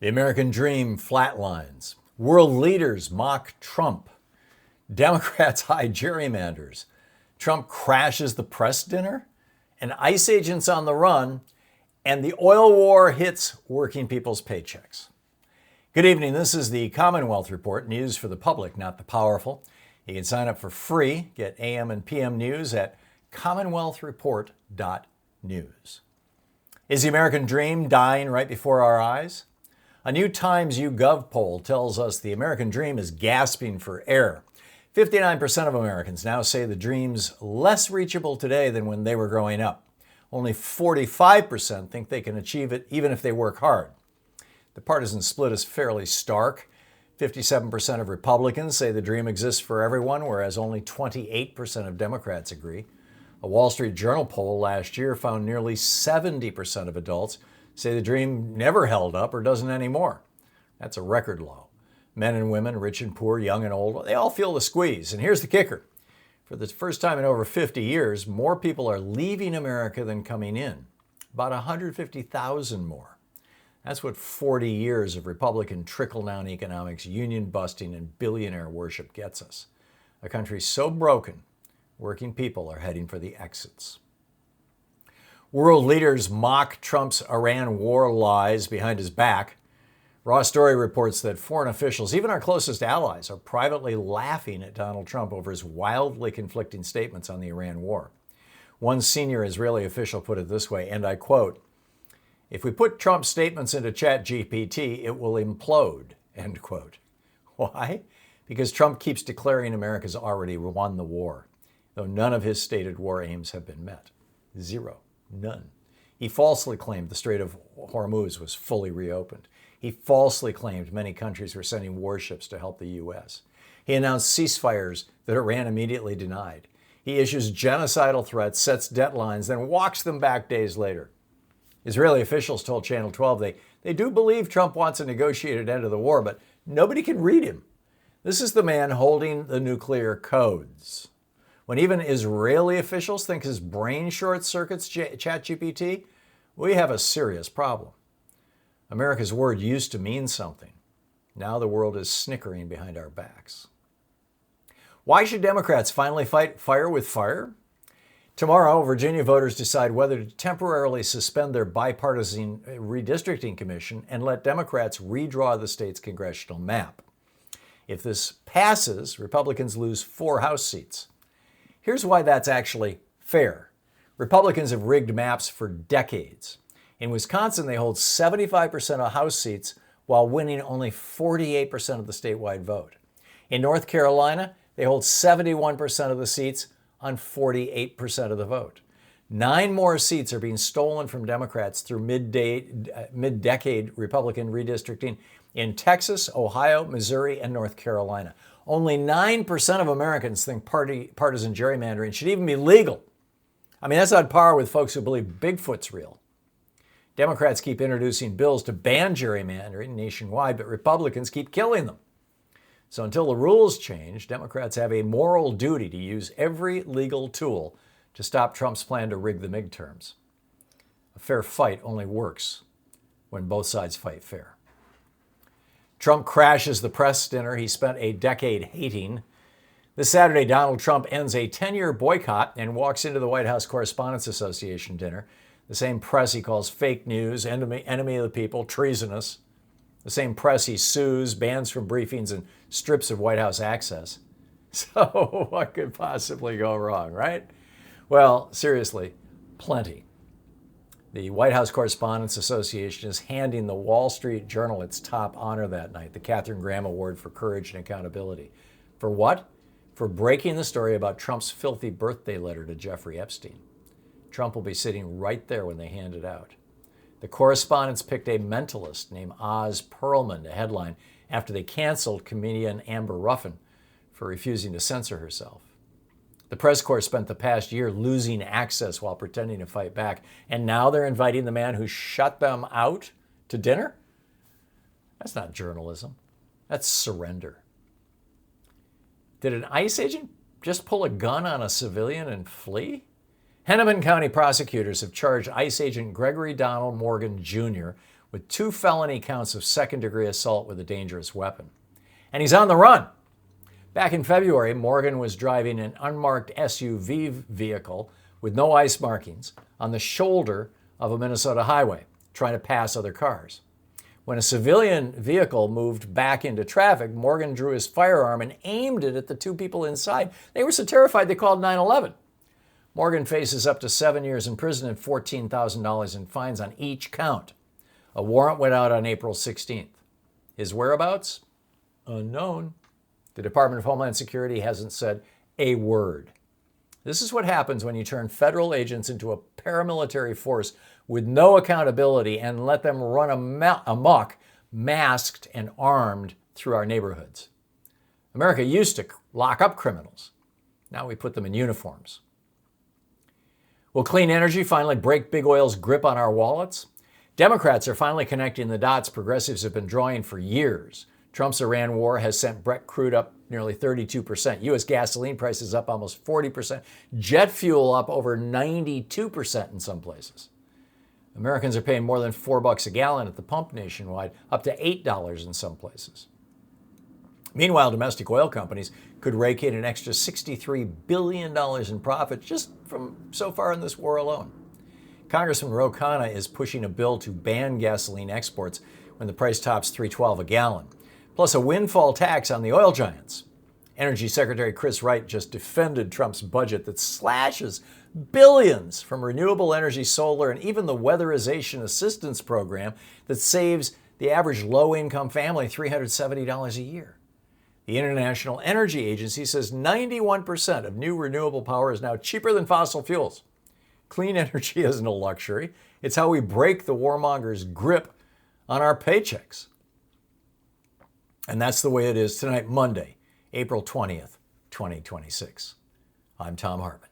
The American dream flatlines. World leaders mock Trump. Democrats hide gerrymanders. Trump crashes the press dinner. And ICE agents on the run. And the oil war hits working people's paychecks. Good evening. This is the Commonwealth Report, news for the public, not the powerful. You can sign up for free. Get AM and PM news at commonwealthreport.news. Is the American dream dying right before our eyes? A new Times YouGov poll tells us the American dream is gasping for air. 59% of Americans now say the dream's less reachable today than when they were growing up. Only 45% think they can achieve it even if they work hard. The partisan split is fairly stark. 57% of Republicans say the dream exists for everyone, whereas only 28% of Democrats agree. A Wall Street Journal poll last year found nearly 70% of adults say the dream never held up or doesn't anymore. That's a record low. Men and women, rich and poor, young and old, they all feel the squeeze. And here's the kicker. For the first time in over 50 years, more people are leaving America than coming in. About 150,000 more. That's what 40 years of Republican trickle-down economics, union-busting, and billionaire worship gets us. A country so broken, working people are heading for the exits. World leaders mock Trump's Iran war lies behind his back. Raw Story reports that foreign officials, even our closest allies, are privately laughing at Donald Trump over his wildly conflicting statements on the Iran war. One senior Israeli official put it this way, and I quote, "If we put Trump's statements into ChatGPT, it will implode," end quote. Why? Because Trump keeps declaring America's already won the war, though none of his stated war aims have been met. Zero. None. He falsely claimed the Strait of Hormuz was fully reopened. He falsely claimed many countries were sending warships to help the U.S. He announced ceasefires that Iran immediately denied. He issues genocidal threats, sets deadlines, then walks them back days later. Israeli officials told Channel 12 they do believe Trump wants a negotiated end of the war, but nobody can read him. This is the man holding the nuclear codes. When even Israeli officials think his brain short-circuits ChatGPT, we have a serious problem. America's word used to mean something. Now the world is snickering behind our backs. Why should Democrats finally fight fire with fire? Tomorrow, Virginia voters decide whether to temporarily suspend their bipartisan redistricting commission and let Democrats redraw the state's congressional map. If this passes, Republicans lose 4 House seats. Here's why that's actually fair. Republicans have rigged maps for decades. In Wisconsin, they hold 75% of House seats while winning only 48% of the statewide vote. In North Carolina, they hold 71% of the seats on 48% of the vote. 9 more seats are being stolen from Democrats through mid-decade Republican redistricting in Texas, Ohio, Missouri, and North Carolina. Only 9% of Americans think partisan gerrymandering should even be legal. I mean, that's on par with folks who believe Bigfoot's real. Democrats keep introducing bills to ban gerrymandering nationwide, but Republicans keep killing them. So until the rules change, Democrats have a moral duty to use every legal tool to stop Trump's plan to rig the midterms. A fair fight only works when both sides fight fair. Trump crashes the press dinner he spent a decade hating. This Saturday, Donald Trump ends a 10-year boycott and walks into the White House Correspondents Association dinner. The same press he calls fake news, enemy of the people, treasonous. The same press he sues, bans from briefings, and strips of White House access. So what could possibly go wrong, right? Well, seriously, plenty. The White House Correspondents Association is handing the Wall Street Journal its top honor that night, the Katharine Graham Award for Courage and Accountability. For what? For breaking the story about Trump's filthy birthday letter to Jeffrey Epstein. Trump will be sitting right there when they hand it out. The correspondents picked a mentalist named Oz Perlman to headline after they canceled comedian Amber Ruffin for refusing to censor herself. The press corps spent the past year losing access while pretending to fight back, and now they're inviting the man who shut them out to dinner? That's not journalism. That's surrender. Did an ICE agent just pull a gun on a civilian and flee? Hennepin County prosecutors have charged ICE agent Gregory Donald Morgan Jr. with 2 felony counts of second-degree assault with a dangerous weapon. And he's on the run. Back in February, Morgan was driving an unmarked SUV vehicle with no ice markings on the shoulder of a Minnesota highway, trying to pass other cars. When a civilian vehicle moved back into traffic, Morgan drew his firearm and aimed it at the 2 people inside. They were so terrified they called 911. Morgan faces up to 7 years in prison and $14,000 in fines on each count. A warrant went out on April 16th. His whereabouts? Unknown. The Department of Homeland Security hasn't said a word. This is what happens when you turn federal agents into a paramilitary force with no accountability and let them run amok, masked and armed through our neighborhoods. America used to lock up criminals. Now we put them in uniforms. Will clean energy finally break big oil's grip on our wallets? Democrats are finally connecting the dots progressives have been drawing for years. Trump's Iran war has sent Brent crude up nearly 32%. U.S. gasoline prices up almost 40%. Jet fuel up over 92% in some places. Americans are paying more than $4 a gallon at the pump nationwide, up to $8 in some places. Meanwhile, domestic oil companies could rake in an extra $63 billion in profit just from so far in this war alone. Congressman Ro Khanna is pushing a bill to ban gasoline exports when the price tops $3.12 a gallon, plus a windfall tax on the oil giants. Energy Secretary Chris Wright just defended Trump's budget that slashes billions from renewable energy, solar, and even the weatherization assistance program that saves the average low-income family $370 a year. The International Energy Agency says 91% of new renewable power is now cheaper than fossil fuels. Clean energy isn't a luxury. It's how we break the warmongers' grip on our paychecks. And that's the way it is tonight, Monday, April 20th, 2026. I'm Thom Hartmann.